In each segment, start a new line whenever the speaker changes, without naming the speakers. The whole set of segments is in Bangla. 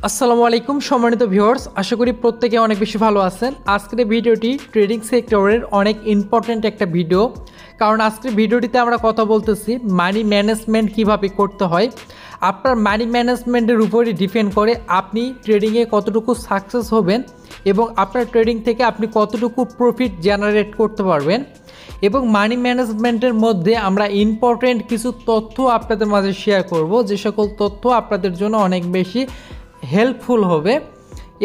আসসালামু আলাইকুম সম্মানিত ভিউয়ার্স, আশা করি প্রত্যেকে অনেক বেশি ভালো আছেন। আজকের ভিডিওটি ট্রেডিং সেক্টরের অনেক ইম্পর্ট্যান্ট একটা ভিডিও, কারণ আজকের ভিডিওটিতে আমরা কথা বলতেছি মানি ম্যানেজমেন্ট কিভাবে করতে হয়। আপনার মানি ম্যানেজমেন্টের উপরে ডিপেন্ড করে আপনি ট্রেডিংয়ে কতটুকু সাকসেস হবেন এবং আপনার ট্রেডিং থেকে আপনি কতটুকু প্রফিট জেনারেট করতে পারবেন। এবং মানি ম্যানেজমেন্টের মধ্যে আমরা ইম্পর্ট্যান্ট কিছু তথ্য আপনাদের মাঝে শেয়ার করব, যে সকল তথ্য আপনাদের জন্য অনেক বেশি হেল্পফুল হবে।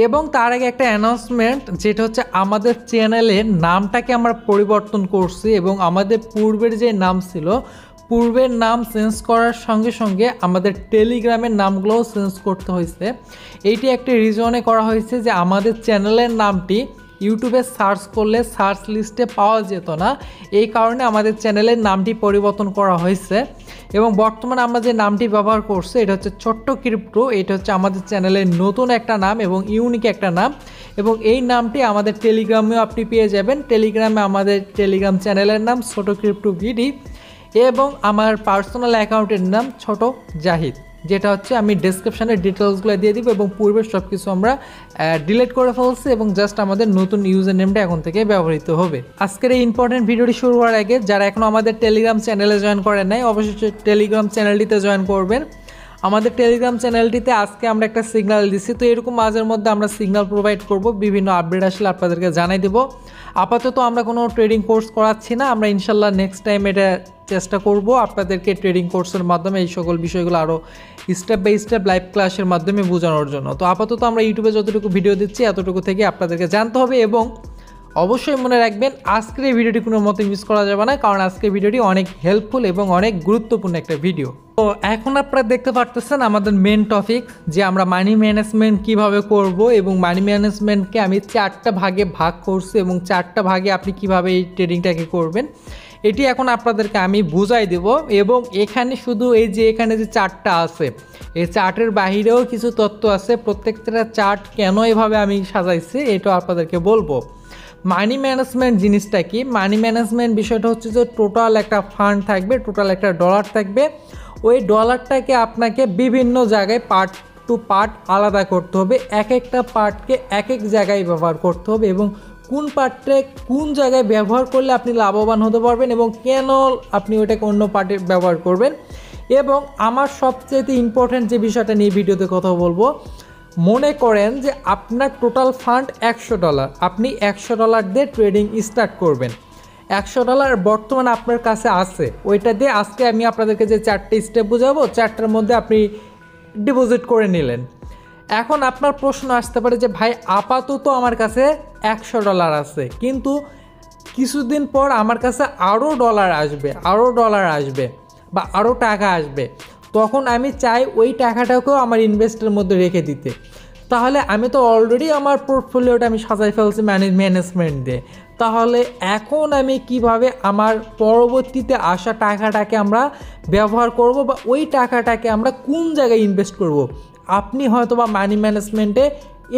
এবং তার আগে একটা অ্যানাউন্সমেন্ট, যেটা হচ্ছে আমাদের চ্যানেলের নামটাকে আমরা পরিবর্তন করছি এবং আমাদের পূর্বের যে নাম ছিল, পূর্বের নাম চেঞ্জ করার সঙ্গে সঙ্গে আমাদের টেলিগ্রামের নামগুলোও চেঞ্জ করতে হয়েছে। এইটি একটি রিজনে করা হয়েছে যে আমাদের চ্যানেলের নামটি ইউটিউবে সার্চ করলে সার্চ লিস্টে পাওয়া যেত না, এই কারণে আমাদের চ্যানেলের নামটি পরিবর্তন করা হয়েছে। এবং বর্তমানে আমরা যে নামটি ব্যবহার করছি এটা হচ্ছে SoToCrypto। এটা হচ্ছে আমাদের চ্যানেলের নতুন একটা নাম এবং ইউনিক একটা নাম, এবং এই নামটি আমাদের টেলিগ্রামেও আপনি পেয়ে যাবেন। টেলিগ্রামে আমাদের টেলিগ্রাম চ্যানেলের নাম SoToCrypto ভিডি, এবং আমার পার্সোনাল অ্যাকাউন্টের নাম ছোট জাহিদ, যেটা হচ্ছে আমি ডেসক্রিপশানে ডিটেলসগুলো দিয়ে দিব এবং পূর্বের সব কিছু আমরা ডিলিট করে ফেলছি এবং জাস্ট আমাদের নতুন ইউজার নেমটা এখন থেকে ব্যবহৃত হবে। আজকের এই ইম্পর্টেন্ট ভিডিওটি শুরু হওয়ার আগে যারা এখনও আমাদের টেলিগ্রাম চ্যানেলে জয়েন করেন নাই, অবশ্যই টেলিগ্রাম চ্যানেলটিতে জয়েন করবেন। আমাদের টেলিগ্রাম চ্যানেলটিতে আজকে আমরা একটা সিগন্যাল দিচ্ছি, তো এরকম মাঝের মধ্যে আমরা সিগন্যাল প্রোভাইড করব, বিভিন্ন আপডেট আসলে আপনাদেরকে জানাই দেবো। আপাতত আমরা কোনো ট্রেডিং কোর্স করাচ্ছি না, আমরা ইনশাল্লাহ নেক্সট টাইম এটা চেষ্টা করব আপনাদেরকে ট্রেডিং কোর্সের মাধ্যমে এই সকল বিষয়গুলো আরও স্টেপ বাই স্টেপ লাইভ ক্লাসের মাধ্যমে বোঝানোর জন্য। তো আপাতত আমরা ইউটিউবে যতটুকু ভিডিও দিচ্ছি এতটুকু থেকে আপনাদেরকে জানতে হবে, এবং অবশ্যই মনে রাখবেন আজকের এই ভিডিওটি কোনো মতে মিস করা যাবে না, কারণ আজকের ভিডিওটি অনেক হেল্পফুল এবং অনেক গুরুত্বপূর্ণ একটা ভিডিও। তো এখন আপনারা দেখতে পারতেছেন আমাদের মেন টপিক, যে আমরা মানি ম্যানেজমেন্ট কিভাবে করব, এবং মানি ম্যানেজমেন্টকে আমি 4টা ভাগে ভাগ করছি এবং 4টা ভাগে আপনি কিভাবে এই ট্রেডিংটাকে করবেন এটি এখন আপনাদেরকে আমি বুঝাই দেব। এবং এখানে শুধু এই যে এখানে যে চার্টটা আছে, এই চার্টের বাহিরেও কিছু তথ্য আছে। প্রত্যেকটা চার্ট কেন এভাবে আমি সাজাইছি এটাও আপনাদেরকে বলবো। মানি ম্যানেজমেন্ট জিনিসটা কি? মানি ম্যানেজমেন্ট বিষয়টা হচ্ছে যে টোটাল একটা ফান্ড থাকবে, টোটাল একটা ডলার থাকবে। ওই ডলারটাকে আপনাকে বিভিন্ন জায়গায় পার্ট টু পার্ট আলাদা করতে হবে, এক একটা পার্টকে এক এক জায়গায় ব্যবহার করতে হবে, এবং কোন পার্টে কোন জায়গায় ব্যবহার করলে আপনি লাভবান হতে পারবেন এবং কেন আপনি ওটাকে অন্য পার্টে ব্যবহার করবেন। এবং আমার সবচেয়ে ইম্পর্ট্যান্ট যে বিষয়টা নিয়ে ভিডিওতে কথা বলবো, মনে করেন যে আপনার টোটাল ফান্ড $100, আপনি $100 দিয়ে ট্রেডিং স্টার্ট করবেন। $100 বর্তমানে আপনার কাছে আছে, ওইটা দিয়ে আজকে আমি আপনাদেরকে যে 4টে স্টেপ বোঝাবো 4টার মধ্যে আপনি ডিপোজিট করে নিলেন। এখন আপনার প্রশ্ন আসতে পারে যে ভাই আপাতত আমার কাছে $100 আছে, কিন্তু কিছুদিন পর আমার কাছে আরও ডলার আসবে বা আরও টাকা আসবে, তখন আমি চাই ওই টাকাটাকেও আমার ইনভেস্টের মধ্যে রেখে দিতে। তাহলে আমি তো অলরেডি আমার পোর্টফোলিওটা আমি সাজাই ফেলছি মানি ম্যানেজমেন্ট দিয়ে, তাহলে এখন আমি কিভাবে আমার পরবর্তীতে আসা টাকাটাকে আমরা ব্যবহার করব বা ওই টাকাটাকে আমরা কোন জায়গায় ইনভেস্ট করব। আপনি হয়তো বা মানি ম্যানেজমেন্টে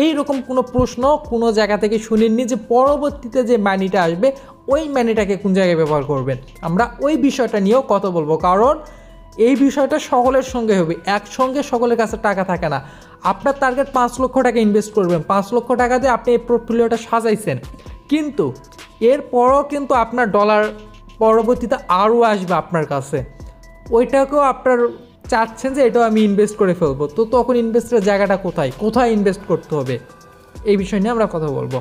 এইরকম কোনো প্রশ্ন কোনো জায়গা থেকে শুনেননি যে পরবর্তীতে যে মানিটা আসবে ওই মানিটাকে কোন জায়গায় ব্যবহার করবেন। আমরা ওই বিষয়টা নিয়েও কথা বলবো, কারণ এই বিষয়টা সকলের সঙ্গে হবে, একসঙ্গে সকলের কাছে টাকা থাকে না। আপনার টার্গেট 5 লক্ষ টাকা ইনভেস্ট করবেন, 5 লক্ষ টাকা দিয়ে আপনি এই পোর্টফোলিওটা সাজাইছেন, কিন্তু এরপরও কিন্তু আপনার ডলার পরবর্তীতে আরও আসবে আপনার কাছে, ওইটাকেও আপনার চাচ্ছেন যে এটাও আমি ইনভেস্ট করে ফেলবো। তো তখন ইনভেস্টের জায়গাটা কোথায় ইনভেস্ট করতে হবে এই বিষয় নিয়ে আমরা কথা বলবো।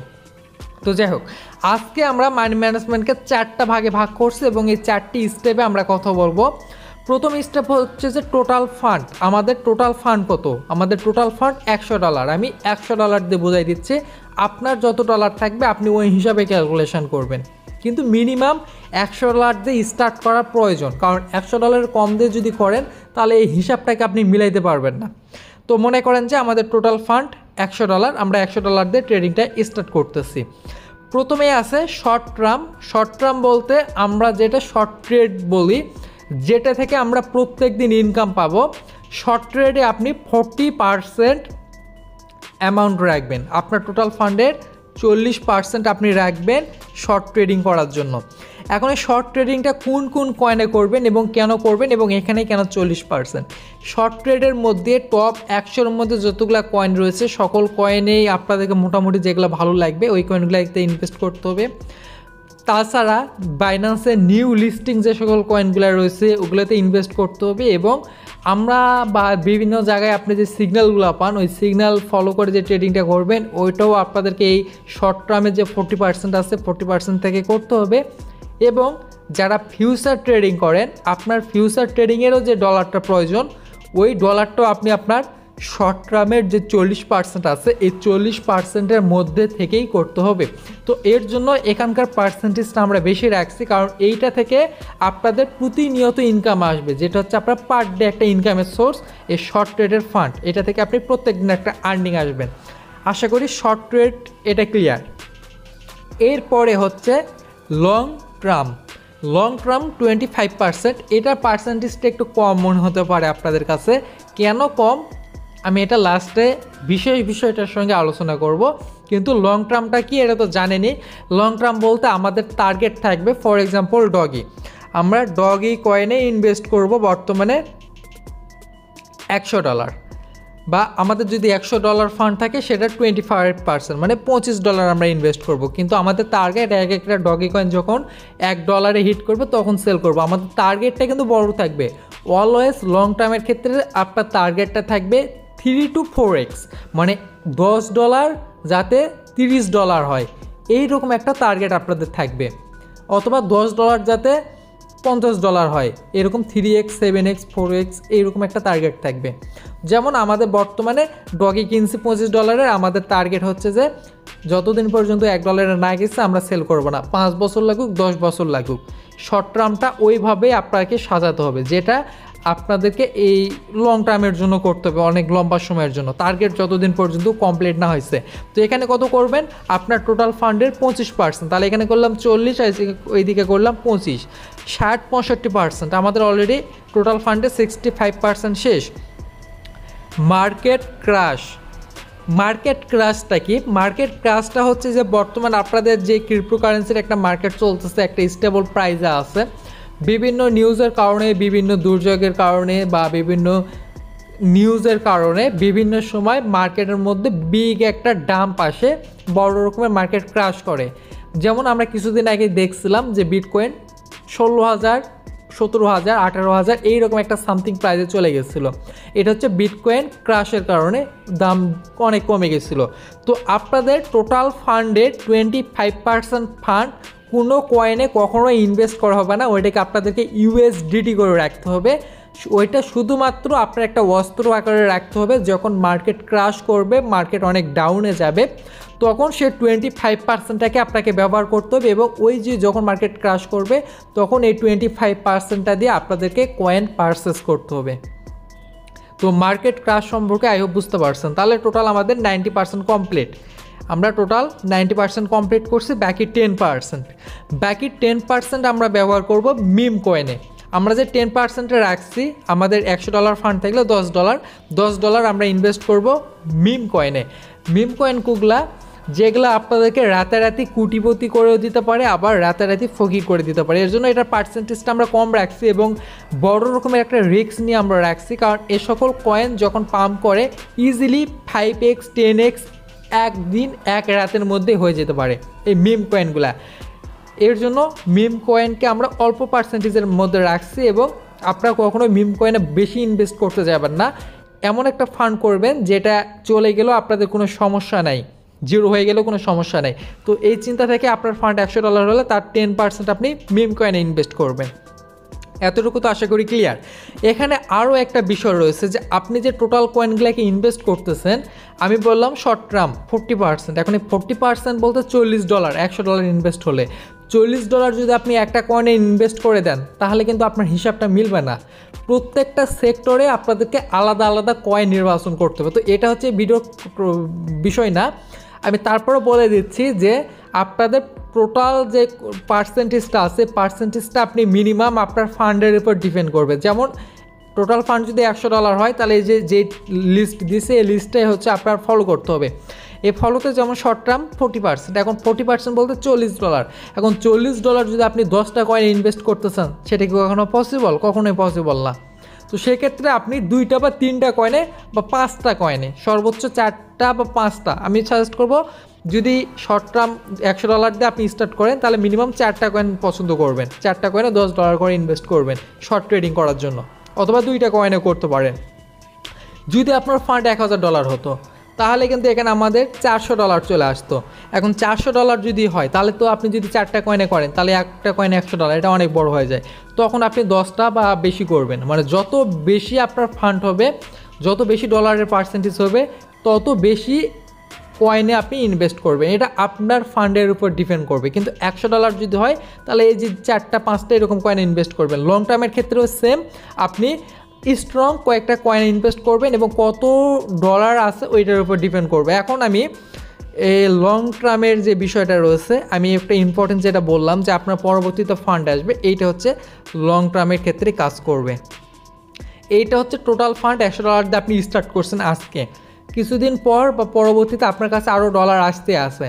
তো যাই হোক, আজকে আমরা মানি ম্যানেজমেন্টকে 4টা ভাগে ভাগ করছি এবং এই 4টি স্টেপে আমরা কথা বলবো। প্রথম স্টেপ হচ্ছে যে টোটাল ফান্ড। আমাদের টোটাল ফান্ড কত? আমাদের টোটাল ফান্ড $100। আমি $100 দিয়ে বোঝাই দিচ্ছি, আপনার যত ডলার থাকবে আপনি ওই হিসাবে ক্যালকুলেশন করবেন, কিন্তু মিনিমাম $100 দিয়ে স্টার্ট করা প্রয়োজন, কারণ $100 কম দিয়ে যদি করেন তাহলে এই হিসাবটাকে আপনি মিলাইতে পারবেন না। তো মনে করেন যে আমাদের টোটাল ফান্ড $100, আমরা $100 দিয়ে ট্রেডিংটা স্টার্ট করতেছি। প্রথমেই আছে শর্ট টার্ম বলতে আমরা যেটা শর্ট ট্রেড বলি, যেটা থেকে আমরা প্রত্যেক দিন ইনকাম পাবো। শর্ট ট্রেডে আপনি 40% অ্যামাউন্ট রাখবেন, আপনার টোটাল ফান্ডের 40% আপনি রাখবেন শর্ট ট্রেডিং করার জন্য। এখন এই শর্ট ট্রেডিংটা কোন কোন কয়েনে করবেন এবং কেন করবেন এবং এখানে কেন 40%? শর্ট ট্রেডের মধ্যে টপ 100-র মধ্যে যতগুলো কয়েন রয়েছে সকল কয়েনেই আপনাদেরকে মোটামুটি যেগুলো ভালো লাগবে ওই কয়েনগুলোতে ইনভেস্ট করতে হবে। তাছাড়া বাইন্যান্সের নিউ লিস্টিং যে সকল কয়েনগুলো রয়েছে ওগুলোতে ইনভেস্ট করতে হবে এবং আমরা বা বিভিন্ন জায়গায় আপনি যে সিগন্যালগুলো পান ওই সিগন্যাল ফলো করে যে ট্রেডিংটা করবেন ওইটাও আপনাদেরকে এই শর্ট টার্মে যে 40% আছে 40% থেকে করতে হবে। এবং যারা ফিউচার ট্রেডিং করেন আপনার ফিউচার ট্রেডিংয়েরও যে ডলারটা প্রয়োজন ওই ডলারটাও আপনি আপনার শর্ট টার্মের যে 40% আছে এই 40%-এর মধ্যে থেকেই করতে হবে। তো এর জন্য এখানকার পার্সেন্টেজটা আমরা বেশি রাখছি, কারণ এইটা থেকে আপনাদের প্রতিনিয়ত ইনকাম আসবে, যেটা হচ্ছে আপনার পার ডে একটা ইনকামের সোর্স। এই শর্ট ট্রেডের ফান্ড এটা থেকে আপনি প্রত্যেক দিন একটা আর্নিং আসবেন। আশা করি শর্ট ট্রেড এটা ক্লিয়ার। এরপরে হচ্ছে লং টার্ম 25%। এটার পার্সেন্টেজটা একটু কম মনে হতে পারে আপনাদের কাছে। কেন কম আমি এটা লাস্টে বিষয়টার সঙ্গে আলোচনা করব, কিন্তু লং টার্মটা কি এটা তো জানেনই। লং টার্ম বলতে আমাদের টার্গেট থাকবে, ফর এক্সাম্পল ডগি, আমরা ডগি কয়েনে ইনভেস্ট করব বর্তমানে $100, বা আমাদের যদি $100 ফান্ড থাকে সেটা 25% মানে $25 আমরা ইনভেস্ট করব। কিন্তু আমাদের টার্গেট এক একটা ডগি কয়েন যখন $1 হিট করবে তখন সেল করব। আমাদের টার্গেটটা কিন্তু বড় থাকবে। অলওয়েজ লং টার্মের ক্ষেত্রে আপনার টার্গেটটা থাকবে 3 to 4x, মানে $10 যাতে $30 হয় এইরকম একটা টার্গেট আপনাদের থাকবে, অথবা $10 যাতে $50 হয়, এরকম 3x 7x 4x এইরকম একটা টার্গেট থাকবে। যেমন আমাদের বর্তমানে ডগি কিনছি $25, আমাদের টার্গেট হচ্ছে যে যতদিন পর্যন্ত $1 না গেছে আমরা সেল করব না, 5 বছর লাগুক 10 বছর লাগুক। শর্ট টার্মটা ওইভাবেই আপনাকে সাজাতে হবে, যেটা আপনাদেরকে এই লং টার্মের জন্য করতে হবে, অনেক লম্বা সময়ের জন্য, টার্গেট যতদিন পর্যন্ত কমপ্লিট না হয়েছে। তো এখানে কত করবেন, আপনার টোটাল ফান্ডের 25%, তাহলে এখানে করলাম 40 আর ওইদিকে করলাম 25, 60-65%। আমাদের অলরেডি টোটাল ফান্ডে 65% শেষ। মার্কেট ক্রাশটা কি? মার্কেট ক্রাশটা হচ্ছে যে বর্তমান আপনাদের যে ক্রিপ্টোকারেন্সির একটা মার্কেট চলতেছে, একটা স্টেবল প্রাইসে আছে, বিভিন্ন নিউজের কারণে, বিভিন্ন দুর্যোগের কারণে বা বিভিন্ন নিউজের কারণে বিভিন্ন সময় মার্কেটের মধ্যে বিগ একটা ডাম্প আসে, বড় রকমের মার্কেট ক্রাশ করে। যেমন আমরা কিছুদিন আগে দেখছিলাম যে বিটকয়েন 16,000 17,000 18,000 এইরকম একটা সামথিং প্রাইসে চলে গেছিলো। এটা হচ্ছে বিটকয়েন ক্রাশের কারণে দাম অনেক কমে গেছিলো। তো আপনাদের টোটাল ফান্ডের 25% ফান্ড কোনো কয়েনে কখনো ইনভেস্ট করা হবে না, ওইটাকে আপনাদেরকে USDT করে রাখতে হবে। ওইটা শুধুমাত্র আপনার একটা অস্ত্র আকারে রাখতে হবে, যখন মার্কেট ক্রাশ করবে, মার্কেট অনেক ডাউনে যাবে, তখন সে 25%টাকে আপনাকে ব্যবহার করতে হবে। এবং ওই যে যখন মার্কেট ক্রাশ করবে তখন এই 25%টা দিয়ে আপনাদেরকে কয়েন পারচেস করতে হবে। তো মার্কেট ক্রাশ সম্পর্কে আই হোপ বুঝতে পারছেন। তাহলে টোটাল আমাদের 90% কমপ্লিট। আমরা টোটাল 90% কমপ্লিট করছি, বাকি 10% আমরা ব্যবহার করব মিম কয়েনে। আমরা যে 10% রাখছি, আমাদের $100 ফান্ড থাকলে $10 আমরা ইনভেস্ট করব মিম কয়েনে। মিম কয়েনগুলা যেগুলো আপনাদেরকে রাতারাতি কোটিপতি করেও দিতে পারে, আবার রাতারাতি ফকির করে দিতে পারে। এর জন্য এটার পার্সেন্টেজটা আমরা কম রাখছি এবং বড় রকমের একটা রিস্ক নিয়ে আমরা রাখছি, কারণ এ সকল কয়েন যখন পাম্প করে ইজিলি 5x 10x একদিন এক রাতের মধ্যে হয়ে যেতে পারে এই মিম কয়েনগুলা। এর জন্য মিম কয়েনকে আমরা অল্প পার্সেন্টেজের মধ্যে রাখছি এবং আপনারা কখনোই মিম কয়েনে বেশি ইনভেস্ট করতে যাবেন না। এমন একটা ফান্ড করবেন যেটা চলে গেলেও আপনাদের কোনো সমস্যা নাই, জিরো হয়ে গেলেও কোনো সমস্যা নেই। তো এই চিন্তা থেকে আপনার ফান্ড $100 হলে তার 10% আপনি মিম কয়েনে ইনভেস্ট করবেন। এতটুকু তো আশা করি ক্লিয়ার। এখানে আরও একটা বিষয় রয়েছে যে আপনি যে টোটাল কয়েনগুলোকে ইনভেস্ট করতেছেন, আমি বললাম শর্ট টার্ম 40%, এখন এই 40% বলতে $40, $100 ইনভেস্ট হলে $40 যদি আপনি একটা কয়েনে ইনভেস্ট করে দেন তাহলে কিন্তু আপনার হিসাবটা মিলবে না। প্রত্যেকটা সেক্টরে আপনাদেরকে আলাদা আলাদা কয়েন নির্বাচন করতে হবে। তো এটা হচ্ছে ভিডিও বিষয় না, আমি তারপরে বলে দিচ্ছি যে আপনাদের টোটাল যে পার্সেন্টেজটা আছে, পার্সেন্টেজটা আপনি মিনিমাম আপনার ফান্ডের উপর ডিপেন্ড করবে। যেমন টোটাল ফান্ড যদি $100 হয় তাহলে এই যে লিস্ট দিছে এই লিস্টটাই হচ্ছে আপনার ফলো করতে হবে। এই ফলোতে যেমন শর্ট টার্ম 40%, এখন 40% বলতে $40। এখন $40 যদি আপনি 10টা কয়েন ইনভেস্ট করতে চান, সেটা কি কখনো পসিবল? কখনোই পসিবল না। তো সেক্ষেত্রে আপনি 2টা বা 3টা কয়েনে বা 5টা কয়েনে, সর্বোচ্চ 4টা বা 5টা, আমি সাজেস্ট করব যদি শর্ট টার্ম $100 দিয়ে আপনি স্টার্ট করেন, তাহলে মিনিমাম 4টা কয়েন পছন্দ করবেন। 4টা কয়েনে $10 করে ইনভেস্ট করবেন শর্ট ট্রেডিং করার জন্য, অথবা 2টা কয়েনে করতে পারেন। যদি আপনার ফান্ড $1000 হতো, তাহলে কিন্তু এখানে আমাদের $400 চলে আসতো। এখন $400 যদি হয়, তাহলে তো আপনি যদি 4টা কয়েনে করেন, তাহলে একটা কয়েনে $100, এটা অনেক বড় হয়ে যায়। তখন আপনি 10টা বা বেশি করবেন, মানে যত বেশি আপনার ফান্ড হবে, যত বেশি ডলারের পার্সেন্টেজ হবে, তত বেশি কয়েনে আপনি ইনভেস্ট করবেন। এটা আপনার ফান্ডের উপর ডিপেন্ড করবে। কিন্তু $100 যদি হয়, তাহলে এই যে 4টা 5টা এরকম কয়েনে ইনভেস্ট করবেন। লং টার্মের ক্ষেত্রেও সেম, আপনি স্ট্রং কয়েকটা কয়েনে ইনভেস্ট করবেন এবং কত ডলার আছে ওইটার উপর ডিপেন্ড করবে। এখন আমি এই লং টার্মের যে বিষয়টা রয়েছে, আমি একটা ইম্পর্টেন্ট যেটা বললাম যে আপনার পরবর্তীতে ফান্ড আসবে, এইটা হচ্ছে লং টার্মের ক্ষেত্রে কাজ করবে। এইটা হচ্ছে টোটাল ফান্ড $100 দিয়ে আপনি স্টার্ট করছেন আজকে, কিছুদিন পর বা পরবর্তীতে আপনার কাছে আরও ডলার আসতে আছে,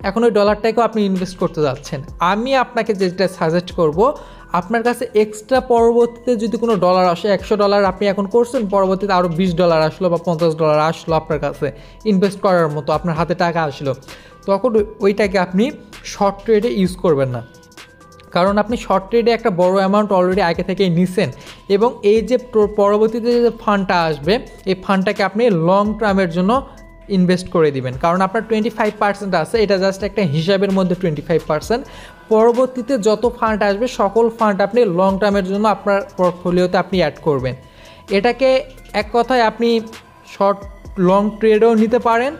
এখন ওই ডলারটাকেও আপনি ইনভেস্ট করতে যাচ্ছেন। আমি আপনাকে যেটা সাজেস্ট করব, আপনার কাছে এক্সট্রা পরবর্তীতে যদি কোনো ডলার আসে, $100 আপনি এখন করছেন, পরবর্তীতে আরও $20 আসলো বা $50 আসলো আপনার কাছে ইনভেস্ট করার মতো, আপনার হাতে টাকা আসলো, তখন ওইটাকে আপনি শর্ট ট্রেডে ইউজ করবেন না। কারণ আপনি শর্ট ট্রেডে একটা বড় অ্যামাউন্ট অলরেডি আগে থেকেই নিছেন, এবং এই যে পরবর্তীতে যে ফান্ডটা আসবে, এই ফান্ডটাকে আপনি লং টার্মের জন্য ইনভেস্ট করে দিবেন। কারণ আপনার 25% আছে, এটা জাস্ট একটা হিসাবের মধ্যে 25%। পরবর্তীতে যত ফান্ড আসবে, সকল ফান্ড আপনি লং টার্মের জন্য আপনার পোর্টফোলিওতে আপনি অ্যাড করবেন। এটাকে এক কথায় আপনি শর্ট লং ট্রেডও নিতে পারেন,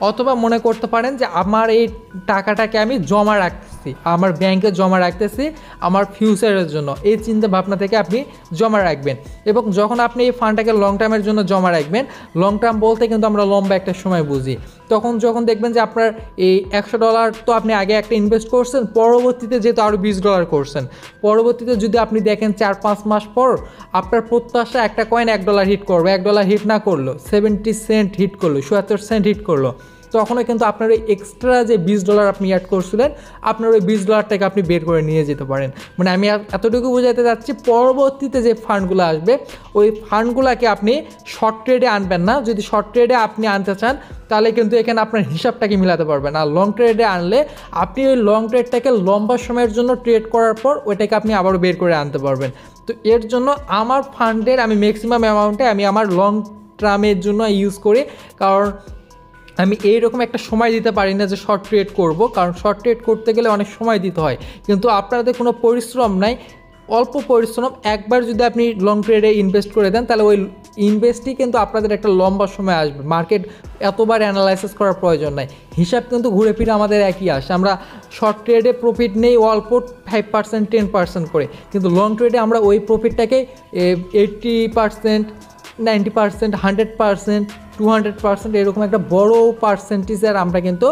অথবা মনে করতে পারেন যে আমার এই টাকাটাকে আমি জমা রাখতেছি, আমার ব্যাংকে জমা রাখতেছি আমার ফিউচারের জন্য, এই চিন্তা ভাবনা থেকে আপনি জমা রাখবেন। এবং যখন আপনি এই ফান্ডটাকে লং টার্মের জন্য জমা রাখবেন, লং টার্ম বলতে কিন্তু আমরা লম্বা একটা সময় বুঝি, তখন যখন দেখবেন যে আপনার এই $100 তো আপনি আগে একটা ইনভেস্ট করছেন, পরবর্তীতে যেহেতু আরও $20 করছেন, পরবর্তীতে যদি আপনি দেখেন 4-5 মাস পর আপনার প্রত্যাশা একটা কয়েন $1 হিট করবে, $1 হিট না করলো 70 সেন্ট হিট করলো, 77 সেন্ট হিট করলো, তখনও কিন্তু আপনার ওই এক্সট্রা যে $20 আপনি অ্যাড করছিলেন, আপনার ওই $20টাকে আপনি বের করে নিয়ে যেতে পারেন। মানে আমি এতটুকু বোঝাতে চাচ্ছি, পরবর্তীতে যে ফান্ডগুলো আসবে, ওই ফান্ডগুলোকে আপনি শর্ট ট্রেডে আনবেন না। যদি শর্ট ট্রেডে আপনি আনতে চান, তাহলে কিন্তু এখানে আপনার হিসাবটাকে মিলাতে পারবেন। আর লং ট্রেডে আনলে আপনি ওই লং ট্রেডটাকে লম্বা সময়ের জন্য ট্রেড করার পর ওইটাকে আপনি আবারও বের করে আনতে পারবেন। তো এর জন্য আমার ফান্ডের আমি ম্যাক্সিমাম অ্যামাউন্টে আমি আমার লং টার্মের জন্য ইউজ করি, কারণ আমি এইরকম একটা সময় দিতে পারি না যে শর্ট ট্রেড করব, কারণ শর্ট ট্রেড করতে গেলে অনেক সময় দিতে হয়, কিন্তু আপনাদের কোনো পরিশ্রম নাই, অল্প পরিশ্রম। একবার যদি আপনি লং ট্রেডে ইনভেস্ট করে দেন, তাহলে ওই ইনভেস্টই কিন্তু আপনাদের একটা লম্বা সময় আসবে। মার্কেট এতবার অ্যানালাইসিস করার প্রয়োজন নাই, হিসাব কিন্তু ঘুরে ফিরে আমাদের একই আসে। আমরা শর্ট ট্রেডে প্রফিট নেই অল্প 5%, 10% করে, কিন্তু লং ট্রেডে আমরা ওই প্রফিটটাকে 80%, 90%, 100%, 200% এরকম একটা বড় পার্সেন্টেজের আমরা কিন্তু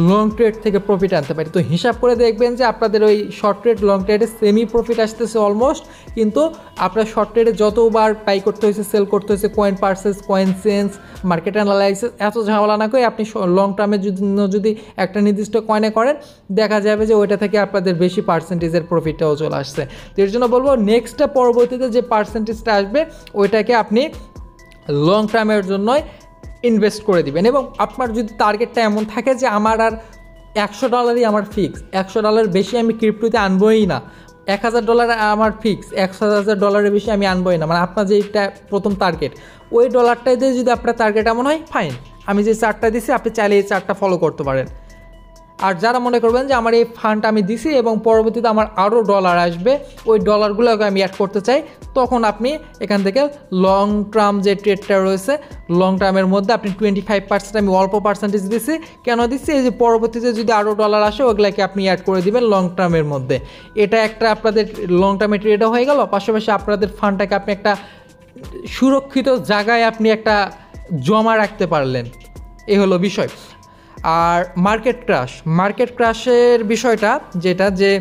লং ট্রেড থেকে প্রফিট আনতে পারি। তো হিসাব করে দেখবেন যে আপনাদের ওই শর্ট ট্রেড লং ট্রেডে সেমি প্রফিট আসতেছে অলমোস্ট, কিন্তু আপনার শর্ট ট্রেডে যতবার বাই করতে হয়েছে, সেল করতে হয়েছে, coin purchase, coin change, market analysis, এত ঝামেলা না করে আপনি লং টার্মের জন্য যদি একটা নির্দিষ্ট কয়েনে করেন, দেখা যাবে যে ওইটা থেকে আপনাদের বেশি পার্সেন্টেজের প্রফিটটাও চলে আসছে। তো এর জন্য বলবো, নেক্সটটা পরবর্তীতে যে পার্সেন্টেজটা আসবে, ওইটাকে আপনি লং টার্মের জন্যই ইনভেস্ট করে দিবেন। এবং আপনার যদি টার্গেটটা এমন থাকে যে আমার আর $100 আমার ফিক্স, $100 বেশি আমি ক্রিপ্টোতে আনবই না, $1000 আমার ফিক্স, $1000 বেশি আমি আনবই না, মানে আপনার যেটা প্রথম টার্গেট, ওই ডলারটাই দিয়ে যদি আপনার টার্গেট এমন হয়, ফাইন, আমি যে চার্টটা দিছি আপনি চাইলে এই চার্টটা ফলো করতে পারেন। আর যারা মনে করবেন যে আমার এই ফান্ড আমি দিছি এবং পরবর্তীতে আমার আরও ডলার আসবে, ওই ডলারগুলোকে আমি অ্যাড করতে চাই, তখন আপনি এখান থেকে লং টার্ম যে ট্রেডটা রয়েছে, লং টার্মের মধ্যে আপনি 25%, আমি অল্প পার্সেন্টেজ দিছি, কেন দিচ্ছি, এই যে পরবর্তীতে যদি আরও ডলার আসে, ওগুলাকে আপনি অ্যাড করে দিবেন লং টার্মের মধ্যে। এটা একটা আপনাদের লং টার্মের ট্রেডও হয়ে গেল, পাশাপাশি আপনাদের ফান্ডটাকে আপনি একটা সুরক্ষিত জায়গায় আপনি একটা জমা রাখতে পারলেন, এই হলো বিষয়। আর মার্কেট ক্র্যাশের বিষয়টা যেটা, যে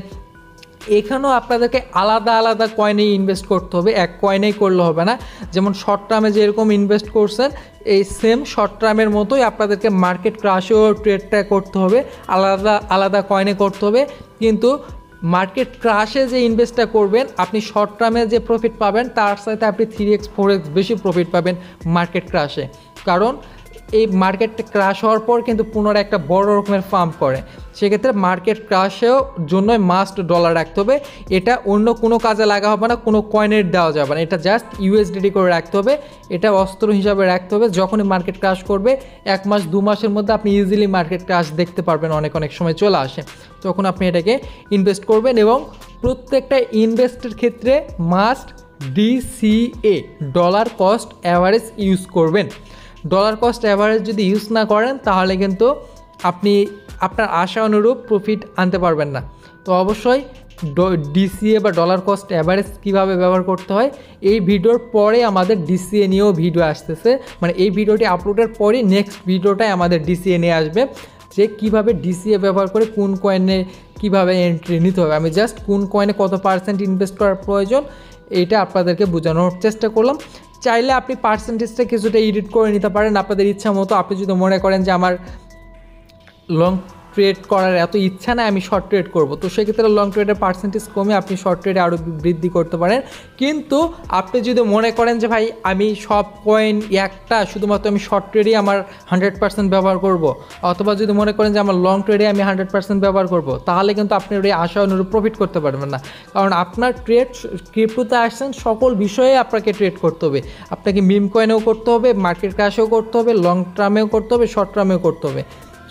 এখানেও আপনাদেরকে আলাদা আলাদা কয়েনে ইনভেস্ট করতে হবে, এক কয়েনেই করলে হবে না। যেমন শর্ট টার্মে যেরকম ইনভেস্ট করছেন এই সেম শর্ট টার্মের মতোই আপনাদেরকে মার্কেট ক্রাশেও ট্রেডটা করতে হবে, আলাদা আলাদা কয়েনে করতে হবে। কিন্তু মার্কেট ক্রাশে যে ইনভেস্টটা করবেন আপনি শর্ট টার্মে যে প্রফিট পাবেন তার সাথে আপনি 3x 4x বেশি প্রফিট পাবেন মার্কেট ক্রাশে। কারণ এই মার্কেটটা ক্রাশ হওয়ার পর কিন্তু পুনরায় একটা বড় রকমের ফার্ম করে, সেক্ষেত্রে মার্কেট ক্রাশেও জন্যই মাস্ট ডলার রাখতে হবে। এটা অন্য কোনো কাজে লাগা হবে না, কোনো কয়েনের দেওয়া যাবে না, এটা জাস্ট ইউএসডিটি করে রাখতে হবে, এটা অস্ত্র হিসাবে রাখতে হবে। যখনই মার্কেট ক্রাশ করবে 1 মাস 2 মাসের মধ্যে আপনি ইজিলি মার্কেট ক্রাশ দেখতে পারবেন, অনেক সময় চলে আসে, তখন আপনি এটাকে ইনভেস্ট করবেন। এবং প্রত্যেকটা ইনভেস্টের ক্ষেত্রে must DCA dollar cost average use করবেন। ডলার কস্ট অ্যাভারেজ যদি ইউজ না করেন তাহলে কিন্তু আপনি আপনার আশা অনুরূপ প্রফিট আনতে পারবেন না। তো অবশ্যই DCA বা ডলার কস্ট অ্যাভারেজ কীভাবে ব্যবহার করতে হয় এই ভিডিওর পরে আমাদের DCA নিয়েও ভিডিও আসতেছে, মানে এই ভিডিওটি আপলোডের পরে নেক্সট ভিডিওটাই আমাদের DCA নিয়ে আসবে, যে কীভাবে DCA ব্যবহার করে কোন কয়েনে কীভাবে এন্ট্রি নিতে হবে। আমি জাস্ট কোন কয়েনে কত % ইনভেস্ট করার প্রয়োজন এইটা আপনাদেরকে বোঝানোর চেষ্টা করলাম। চাইলে আপনি পার্সেন্টেজটা কিছুটা এডিট করে নিতে পারেন আপনাদের ইচ্ছা মতো। আপনি যদি মনে করেন যে আমার লং ট্রেড করার এত ইচ্ছা না, আমি শর্ট ট্রেড করব, তো সেক্ষেত্রে লং ট্রেডের পার্সেন্টেজ কমে আপনি শর্ট ট্রেডে আরও বৃদ্ধি করতে পারেন। কিন্তু আপনি যদি মনে করেন যে ভাই আমি সব কয়েন একটা শুধুমাত্র আমি শর্ট ট্রেডেই আমার 100% ব্যবহার করব, অথবা যদি মনে করেন যে আমার লং ট্রেডে আমি 100% ব্যবহার করব, তাহলে কিন্তু আপনি ওই আশা অনুরূপ প্রফিট করতে পারবেন না। কারণ আপনার ট্রেড ক্রিপ্টোতে আসছেন, সকল বিষয়ে আপনাকে ট্রেড করতে হবে, আপনাকে মিম কয়েনেও করতে হবে, মার্কেট ক্র্যাশেও করতে হবে, লং টার্মেও করতে হবে, শর্ট টার্মেও করতে হবে।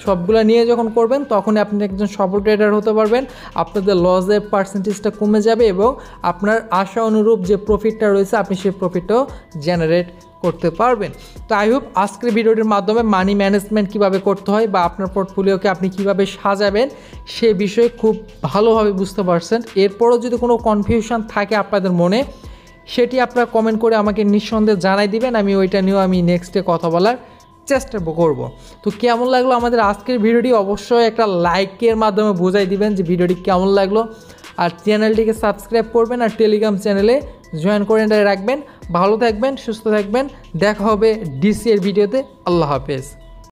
সবগুলো নিয়ে যখন করবেন তখনই আপনি একজন সফল ট্রেডার হতে পারবেন, আপনাদের লসের পার্সেন্টেজটা কমে যাবে এবং আপনার আশা অনুরূপ যে প্রফিটটা রয়েছে আপনি সেই প্রফিটটাও জেনারেট করতে পারবেন। তো আই হোপ আজকের ভিডিওটির মাধ্যমে মানি ম্যানেজমেন্ট কীভাবে করতে হয় বা আপনার পোর্টফোলিওকে আপনি কীভাবে সাজাবেন সে বিষয়ে খুব ভালোভাবে বুঝতে পারছেন। এরপরও যদি কোনো কনফিউশন থাকে আপনাদের মনে, সেটি আপনারা কমেন্ট করে আমাকে নিঃসন্দেহে জানাই দিবেন, আমি ওইটা নিয়েও আমি নেক্সটে কথা বলার চেষ্টা করব। তো কেমন লাগলো আমাদের আজকের ভিডিওটি অবশ্যই একটা লাইকের মাধ্যমে বোঝাই দিবেন যে ভিডিওটি কেমন লাগলো, আর চ্যানেলটিকে সাবস্ক্রাইব করবেন আর টেলিগ্রাম চ্যানেলে জয়েন করে রাখবেন। ভালো থাকবেন, সুস্থ থাকবেন, দেখা হবে DCA এর ভিডিওতে। আল্লাহ হাফেজ।